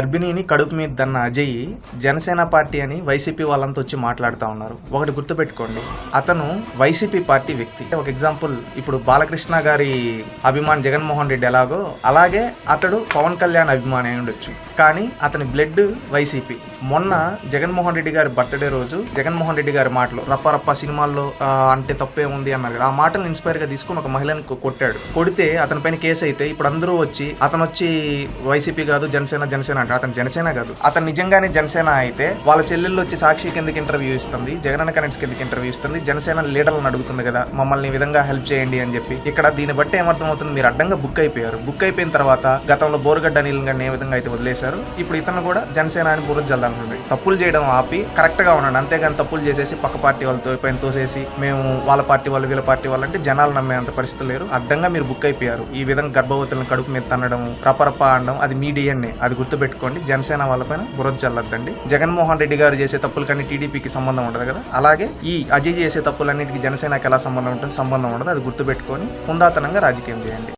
గర్భిణిని కడుపు మీద దన్న అజయ్ జనసేన పార్టీ అని వైసీపీ వాళ్ళంతా వచ్చి మాట్లాడుతూ ఉన్నారు. ఒకటి గుర్తుపెట్టుకోండి, అతను వైసీపీ పార్టీ వ్యక్తి. ఒక ఎగ్జాంపుల్, ఇప్పుడు బాలకృష్ణ గారి అభిమాని జగన్మోహన్ రెడ్డి ఎలాగో అలాగే అతడు పవన్ కళ్యాణ్ అభిమాని అయి ఉండొచ్చు, కానీ అతని బ్లడ్ వైసీపీ. మొన్న జగన్మోహన్ రెడ్డి గారి బర్త్డే రోజు జగన్మోహన్ రెడ్డి గారి మాటలు రప్ప సినిమాల్లో అంటే తప్పే ఉంది అన్నారు కదా, ఆ మాటలు ఇన్స్పైర్ గా తీసుకుని ఒక మహిళని కొట్టాడు. కొడితే అతని పైన కేసు అయితే ఇప్పుడు అందరూ వచ్చి అతను వచ్చి వైసీపీ కాదు జనసేన అంటారు. అతను జనసేన కాదు, అతను నిజంగానే జనసేన అయితే వాళ్ళ చెల్లెళ్ళు వచ్చి సాక్షి కిందకి ఇంటర్వ్యూ ఇస్తుంది, జగనన్న కనెక్ట్స్ కిందకి ఇంటర్వ్యూ ఇస్తుంది, జనసేన లీడర్లను అడుగుతుంది కదా మమ్మల్ని ఈ విధంగా హెల్ప్ చేయండి అని చెప్పి. ఇక్కడ దీన్ని బట్టి ఏమర్థమవుతుంది, మీరు అడ్డంగా బుక్ అయిపోయారు. బుక్ అయిపోయిన తర్వాత గతంలో బోరుగడ్డ అనిల్ గారిని ఏ విధంగా అయితే వదిలేశారు, ఇప్పుడు ఇతను కూడా జనసేన అని బుర్ర జల్లాలనుకుంటుంది. తప్పులు చేయడం ఆపి కరెక్ట్ గా ఉండండి, అంతేగాని తప్పులు చేసేసి పక్క పార్టీ వాళ్ళతో పైన తోసేసి మేము వాళ్ళ పార్టీ వాళ్ళు వీళ్ళ పార్టీ వాళ్ళు అంటే జనాలు నమ్మేంత పరిస్థితి లేరు. అడ్డంగా మీరు బుక్ అయిపోయారు. ఈ విధంగా గర్భవతులను కడుపు మీద తన్నడం రపరప అనడం అది మీ డిఎన్ఏ, అది గుర్తుపెట్టుకోండి. జనసేన వాళ్ళపైన బురద చల్లద్దండి. జగన్మోహన్ రెడ్డి గారు చేసే తప్పులకన్నీ టీడీపీకి సంబంధం ఉండదు కదా, అలాగే ఈ అజయ్ చేసే తప్పులన్నిటికీ జనసేనకి ఎలా సంబంధం ఉంటుంది, సంబంధం ఉండదు. అది గుర్తుపెట్టుకొని హుందాతనంగా రాజకీయం చేయండి.